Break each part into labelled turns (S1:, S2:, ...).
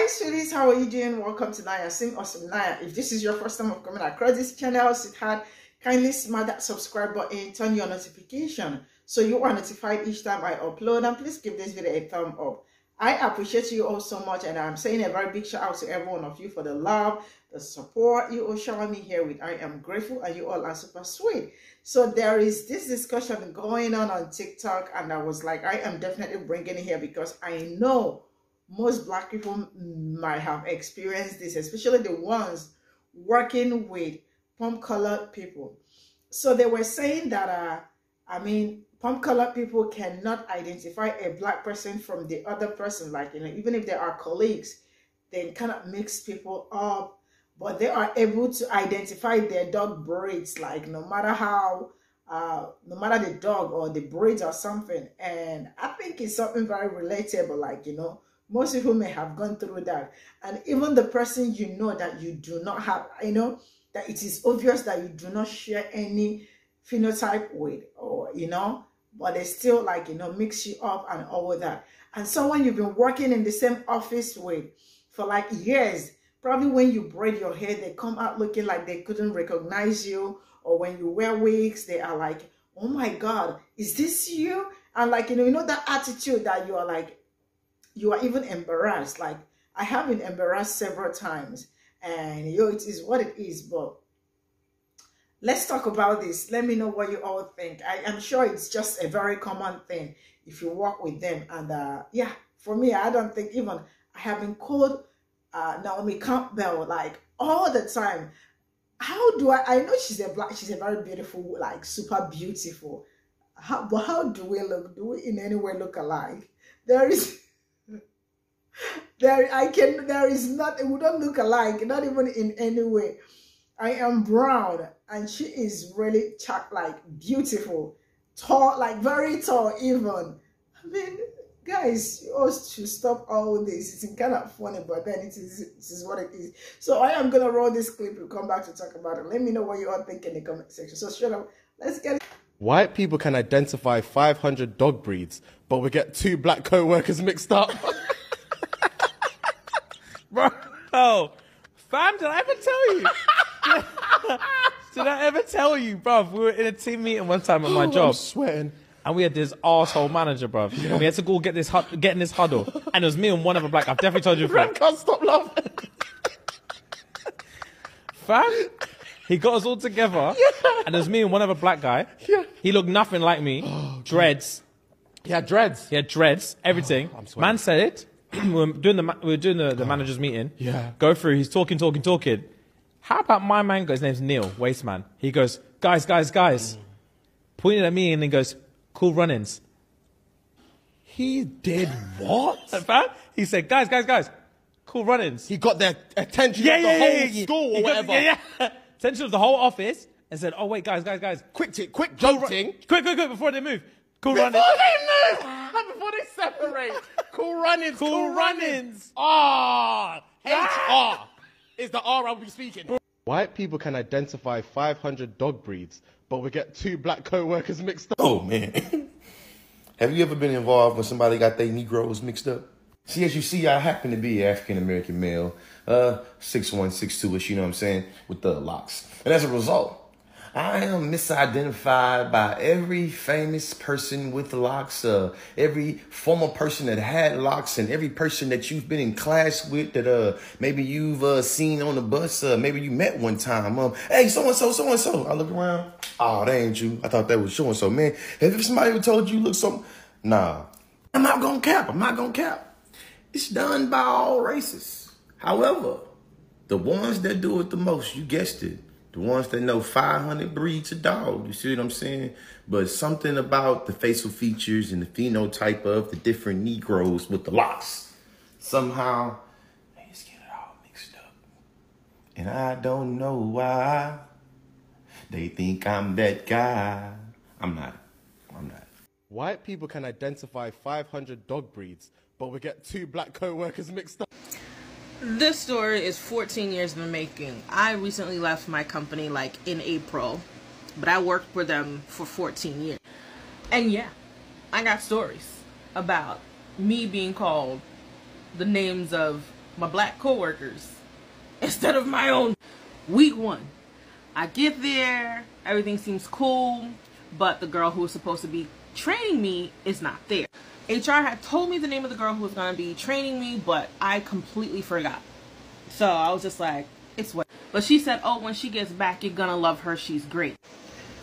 S1: Hi sweeties, how are you doing? Welcome to Cimnanya. If this is your first time of coming across this channel, sweetheart, kindly smash that subscribe button, turn your notification so you are notified each time I upload, and please give this video a thumb up. I appreciate you all so much, and I'm saying a very big shout out to every one of you for the love, the support you all showing me here with. I am grateful, and you all are super sweet. So there is this discussion going on TikTok, and I was like, I am definitely bringing it here because I know most Black people might have experienced this, especially the ones working with pom-colored people. So they were saying that, pom-colored people cannot identify a Black person from the other person. Like, even if they are colleagues, they cannot mix people up, but they are able to identify their dog breeds, like no matter how, no matter the dog or the breeds or something. And I think it's something very relatable, like, most people may have gone through that. And even the person that you do not have, that it is obvious that you do not share any phenotype with, or, but they still mix you up and all of that. And someone you've been working in the same office with for like years, probably when you braid your hair, they come out looking like they couldn't recognize you. Or when you wear wigs, they are like, oh my God, is this you? And that attitude that you are like, you are even embarrassed. Like, I have been embarrassed several times, and it is what it is. But let's talk about this. Let me know what you all think. I am sure it's just a very common thing if you work with them. And yeah, for me, I don't think even I have been called Naomi Campbell like all the time. How do I know she's a very beautiful, like super beautiful. But how do we look? Do we in any way look alike? There is not, we don't look alike, not even in any way. I am brown and she is really beautiful, tall, like very tall even. I mean, guys, you all should stop all this. It's kind of funny, but then this is what it is. So I am gonna roll this clip and come back to talk about it. Let me know what you all think in the comment section. So straight up, let's get it.
S2: White people can identify 500 dog breeds, but we get 2 Black co-workers mixed up.
S3: Bro, fam, did I ever tell you? Did I ever tell you, bro? We were in a team meeting one time at my job.
S2: I'm sweating.
S3: And we had this arsehole manager, bro. Yeah. And we had to go get in this huddle. And it was me and one other Black. I've definitely told you before.
S2: I can't stop laughing.
S3: Fam, he got us all together. Yeah. And it was me and one other Black guy.
S2: Yeah.
S3: He looked nothing like me. Oh, dreads.
S2: He had dreads.
S3: He had dreads, everything.
S2: Oh, I'm sweating.
S3: Man said it. we were doing the manager's meeting.
S2: Yeah.
S3: Go through. He's talking. How about my man? His name's Neil, Wasteman. He goes, guys. Pointed at me and then goes, cool run-ins.
S2: He did what?
S3: He said, guys, cool run-ins.
S2: He got the attention of the whole school or whatever.
S3: Attention of the whole office and said, oh wait, guys.
S2: Quick jolting.
S3: Quick, before they move. Cool run-ins.
S2: Before they move! Before they separate. Cool run-ins.
S3: Cool run-ins.
S2: R. H-R is the R I'll be speaking. White people can identify 500 dog breeds, but we get 2 Black co-workers mixed up.
S4: Oh, man. Have you ever been involved when somebody got their Negroes mixed up? See, as you see, I happen to be an African-American male, 6'1", 6'2", you know what I'm saying, with the locks. And as a result, I am misidentified by every famous person with locks, every former person that had locks, and every person that you've been in class with that maybe you've seen on the bus, maybe you met one time. Hey, so-and-so. I look around. Oh, that ain't you. I thought that was so-and-so. Man, have somebody ever told you look something? Nah, I'm not gonna cap. It's done by all races. However, the ones that do it the most, you guessed it, the ones that know 500 breeds of dog, you see what I'm saying? But something about the facial features and the phenotype of the different Negroes with the locks, somehow, they just get it all mixed up. And I don't know why they think I'm that guy. I'm not.
S2: White people can identify 500 dog breeds, but we get 2 Black co-workers mixed up.
S5: This story is 14 years in the making. I recently left my company in April, but I worked for them for 14 years. And yeah, I got stories about me being called the names of my black coworkers instead of my own. Week 1, I get there, everything seems cool, but the girl who was supposed to be training me is not there. HR had told me the name of the girl who was going to be training me, but I completely forgot. So I was just like, it's what. But she said, oh, when she gets back, you're going to love her. She's great.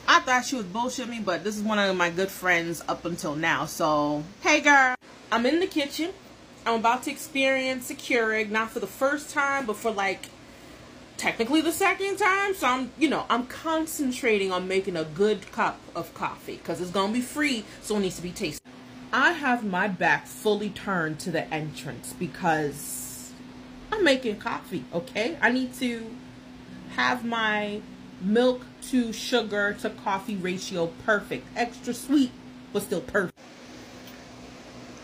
S5: I thought she was bullshitting me, but this is one of my good friends up until now. So, hey girl, I'm in the kitchen. I'm about to experience a Keurig, not for the first time, but for like technically the second time. So I'm concentrating on making a good cup of coffee because it's going to be free. So it needs to be tasty. I have my back fully turned to the entrance because I'm making coffee, okay? I need to have my milk to sugar to coffee ratio perfect. Extra sweet, but still perfect.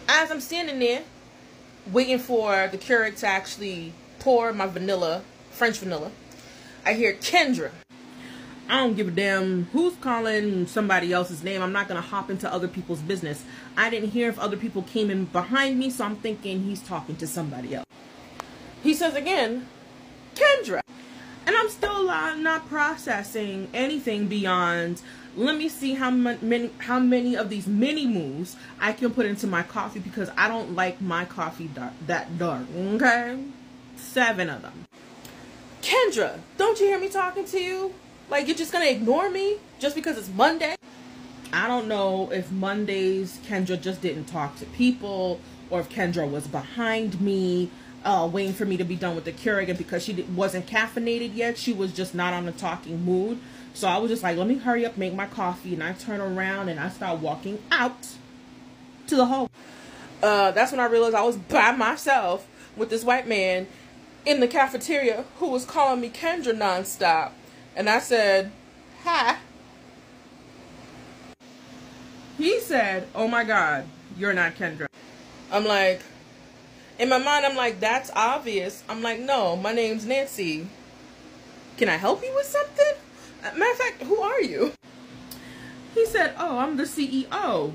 S5: As I'm standing there, waiting for the Keurig to actually pour my vanilla, French vanilla, I hear Kendra. I don't give a damn who's calling somebody else's name. I'm not going to hop into other people's business. I didn't hear if other people came in behind me, so I'm thinking he's talking to somebody else. He says again, Kendra. And I'm still not processing anything beyond, let me see how many of these mini moves I can put into my coffee because I don't like my coffee that dark, okay? 7 of them. Kendra, don't you hear me talking to you? Like, you're just going to ignore me just because it's Monday? I don't know if Mondays Kendra just didn't talk to people or if Kendra was behind me waiting for me to be done with the Keurig, and because she wasn't caffeinated yet, she was just not on a talking mood. So I was just like, let me hurry up, make my coffee, and I turn around and I start walking out to the hall. That's when I realized I was by myself with this white man in the cafeteria who was calling me Kendra nonstop. And I said, hi. He said, oh my God, you're not Kendra. I'm like, in my mind, I'm like, that's obvious. I'm like, no, my name's Nancy. Can I help you with something? Matter of fact, who are you? He said, oh, I'm the CEO.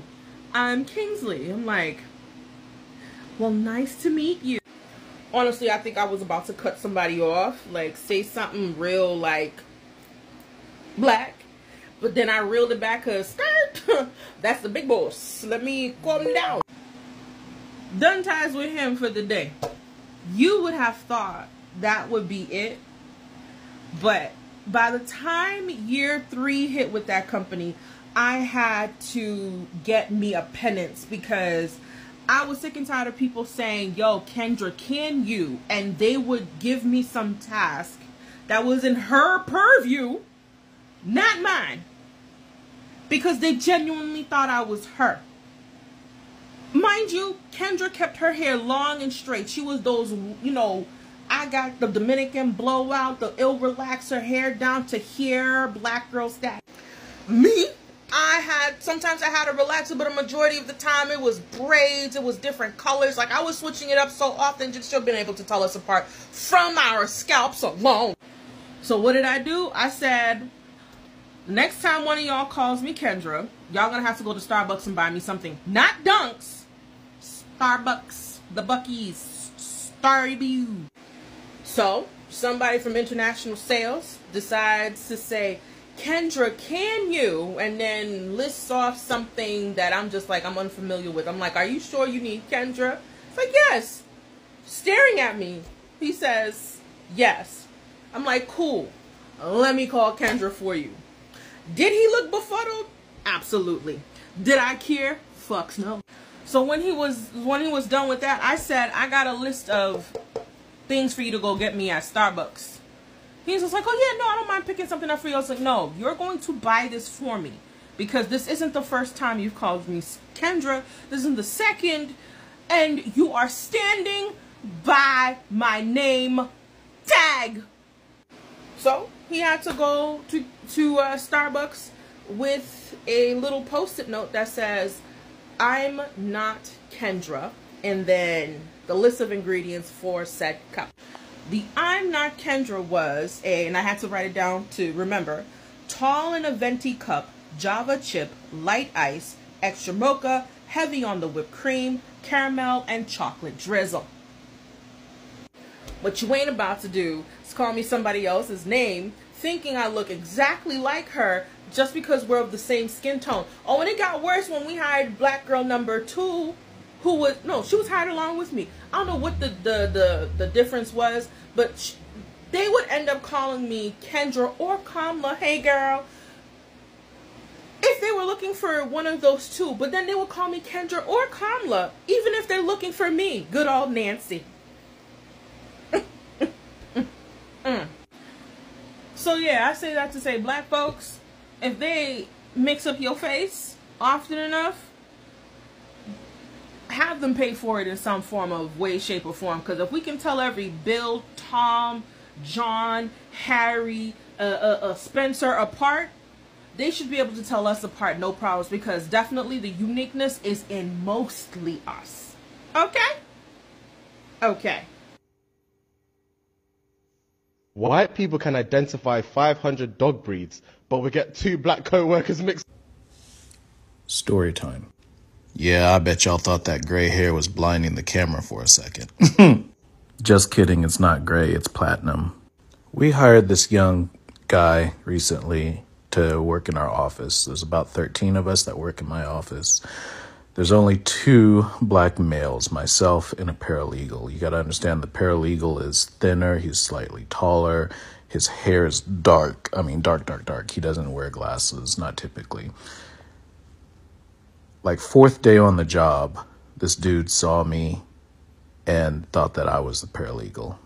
S5: I'm Kingsley. I'm like, well, nice to meet you. Honestly, I think I was about to cut somebody off, like say something real like black, but then I reeled it back because that's the big boss. Let me calm down. Done ties with him for the day. You would have thought that would be it, but by the time year 3 hit with that company, I had to get me a penance because I was sick and tired of people saying, yo, Kendra, can you? And they would give me some task that was in her purview, not mine, because they genuinely thought I was her. Mind you, Kendra kept her hair long and straight. She was those, I got the Dominican blowout, the ill relax her hair down to here, black girl stack. Me? Sometimes I had a relaxer, but a majority of the time it was braids, it was different colors. Like, I was switching it up so often, just still been able to tell us apart from our scalps alone. So what did I do? I said, next time one of y'all calls me Kendra, y'all gonna have to go to Starbucks and buy me something. Not Dunks. Starbucks. The Buc-ee's. Starbucks. So, somebody from international sales decides to say, Kendra, can you? And then lists off something that I'm just like, I'm unfamiliar with. I'm like, are you sure you need Kendra? It's like, yes. Staring at me. He says, yes. I'm like, cool. Let me call Kendra for you. Did he look befuddled? Absolutely. Did I care? Fucks no. So when he was done with that, I said, I got a list of things for you to go get me at Starbucks. He's just like, oh yeah, no, I don't mind picking something up for you. I was like, no, you're going to buy this for me. Because this isn't the first time you've called me Kendra. This isn't the second. And you are standing by my name tag. So he had to go to Starbucks with a little post-it note that says, I'm not Kendra. And then the list of ingredients for said cup. The I'm not Kendra was and I had to write it down to remember, tall in a venti cup, Java chip, light ice, extra mocha, heavy on the whipped cream, caramel, and chocolate drizzle. What you ain't about to do is call me somebody else's name, thinking I look exactly like her just because we're of the same skin tone. Oh, and it got worse when we hired black girl number 2, who was, no, she was hired along with me. I don't know what the difference was, but they would end up calling me Kendra or Kamala. Hey, girl. If they were looking for one of those two, but then they would call me Kendra or Kamala, even if they're looking for me. Good old Nancy. So yeah, I say that to say, black folks, if they mix up your face often enough, have them pay for it in some form of way, shape, or form. Because if we can tell every Bill, Tom, John, Harry, Spencer apart, they should be able to tell us apart, no problems, because definitely the uniqueness is in mostly us. Okay? Okay.
S2: White people can identify 500 dog breeds, but we get 2 black co-workers mixed.
S6: Story time. Yeah, I bet y'all thought that gray hair was blinding the camera for a second. Just kidding, it's not gray, it's platinum. We hired this young guy recently to work in our office. There's about 13 of us that work in my office. There's only 2 black males, myself and a paralegal. You gotta understand the paralegal is thinner, he's slightly taller, his hair is dark. I mean, dark. He doesn't wear glasses, not typically. Like 4th day on the job, this dude saw me and thought that I was the paralegal.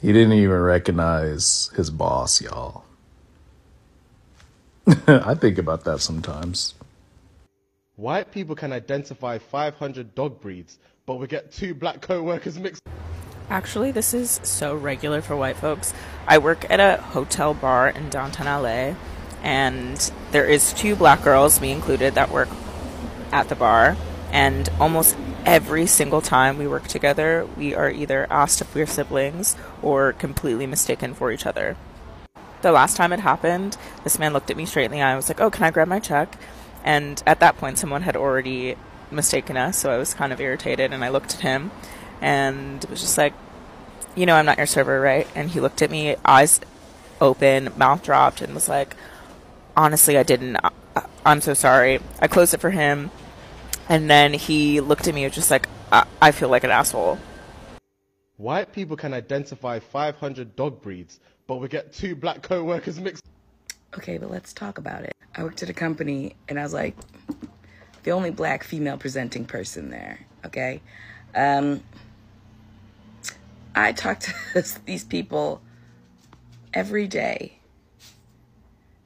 S6: He didn't even recognize his boss, y'all. I think about that sometimes.
S2: White people can identify 500 dog breeds, but we get 2 black co-workers mixed.
S7: Actually, this is so regular for white folks. I work at a hotel bar in downtown LA, and there is 2 black girls, me included, that work at the bar. And almost every single time we work together, we are either asked if we're siblings or completely mistaken for each other. The last time it happened, this man looked at me straight in the eye and was like, "Oh, can I grab my check?" And at that point, someone had already mistaken us, so I was kind of irritated, and I looked at him and was just like, "You know, I'm not your server, right?" And he looked at me, eyes open, mouth dropped, and was like, "Honestly, I didn't. I'm so sorry." I closed it for him. And then he looked at me and was just like, I feel like an asshole.
S2: White people can identify 500 dog breeds, but we get 2 black co-workers mixed.
S8: Okay, but let's talk about it. I worked at a company, and I was like the only black female presenting person there, okay? I talked to these people every day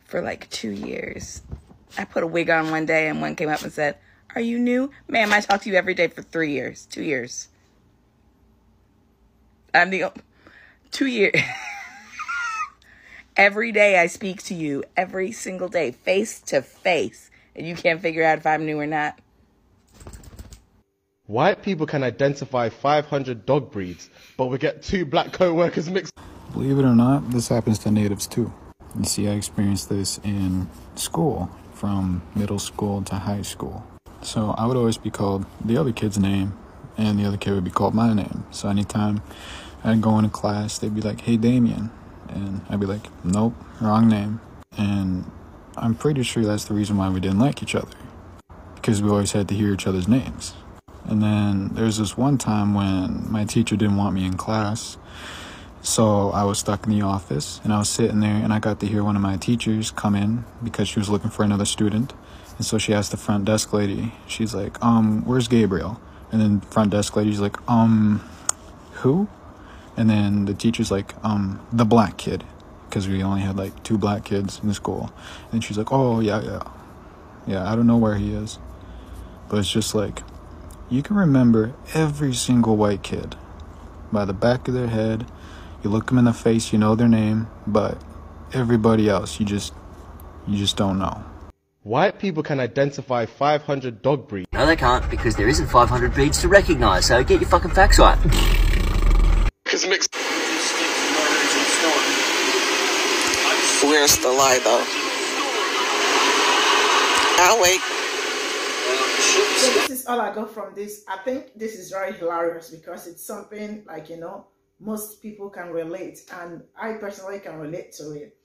S8: for like 2 years. I put a wig on one day, and one came up and said, "Are you new?" Ma'am, I talk to you every day for 3 years, 2 years. I'm the 2 years. Every day I speak to you, every single day, face to face, and you can't figure out if I'm new or not.
S2: White people can identify 500 dog breeds, but we get 2 black co-workers mixed.
S9: Believe it or not, this happens to natives too. You see, I experienced this in school, from middle school to high school. So I would always be called the other kid's name, and the other kid would be called my name. So anytime I'd go into class, they'd be like, "Hey, Damien." And I'd be like, "Nope, wrong name." And I'm pretty sure that's the reason why we didn't like each other, because we always had to hear each other's names. And then there's this one time when my teacher didn't want me in class. So I was stuck in the office, and I was sitting there, and I got to hear one of my teachers come in because she was looking for another student. And so she asked the front desk lady, she's like, "Where's Gabriel?" And then front desk lady's like, "Who?" And then the teacher's like, "The black kid," because we only had like 2 black kids in the school. And she's like, "Oh, yeah, I don't know where he is." But it's just like, you can remember every single white kid by the back of their head. You look them in the face, you know their name, but everybody else, you just don't know.
S2: White people can identify 500 dog breeds.
S10: No, they can't, because there isn't 500 breeds to recognise, so get your fucking facts right.
S11: Where's the lie, though? I'll wait.
S1: So this is all I got from this. I think this is very hilarious because it's something like, you know, most people can relate, and I personally can relate to it.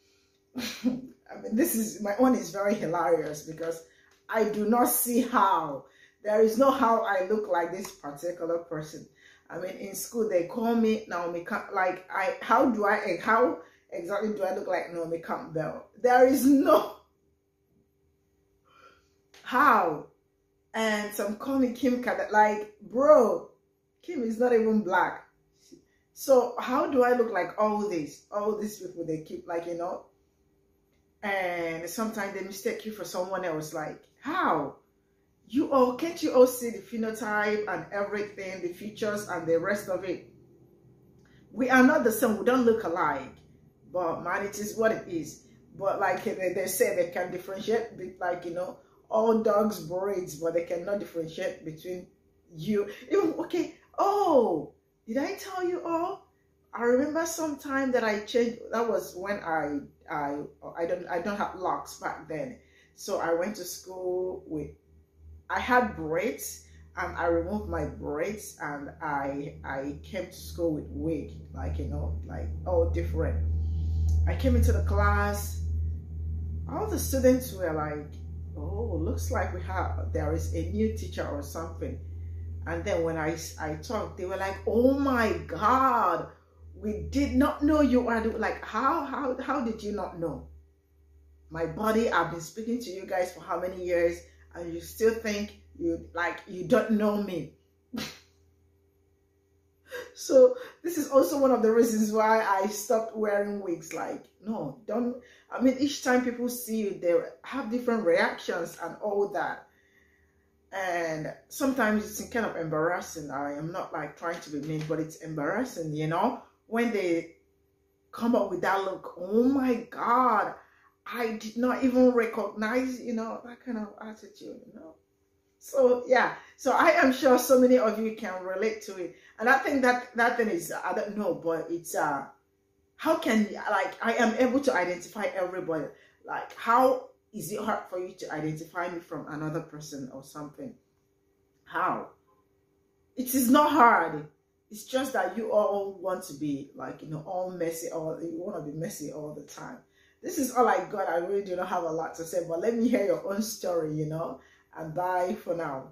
S1: I mean, this is, my own is very hilarious because I do not see how, there is no how I look like this particular person. I mean, in school they call me Naomi, like how exactly do I look like Naomi Campbell? There is no how. And some call me Kim Kardashian, like, bro, Kim is not even black. So how do I look like all these people they keep, like, you know? And sometimes they mistake you for someone else. Like, how? Can't you all see the phenotype and everything, the features and the rest of it? We are not the same. We don't look alike. But man, it is what it is. But like they say, they can differentiate, like, you know, all dogs breeds, but they cannot differentiate between you. Even, okay, oh, did I tell you all? I remember sometime that I changed. That was when I don't have locks back then. So I went to school with, I had braids, and I removed my braids, and I came to school with wig, like, you know, like all different. I came into the class, all the students were like, oh, looks like there is a new teacher or something. And then when I talked, they were like, oh my God, we did not know you are, like, how did you not know? My body, I've been speaking to you guys for how many years, and you still think you don't know me. So this is also one of the reasons why I stopped wearing wigs. Like, no, don't. I mean, each time people see you, they have different reactions and all that. And sometimes it's kind of embarrassing. I am not like trying to be mean, but it's embarrassing, you know, when they come up with that look. Oh my God, I did not even recognize, you know, that kind of attitude, you know. So yeah, so I am sure so many of you can relate to it. And I think that thing is, I don't know, but it's how can, like, I am able to identify everybody. Like, how is it hard for you to identify me from another person or something? How? It is not hard. It's just that you all want to be, like, you know, all messy, or you want to be messy all the time. This is all I got. I really do not have a lot to say, but let me hear your own story, you know. And bye for now.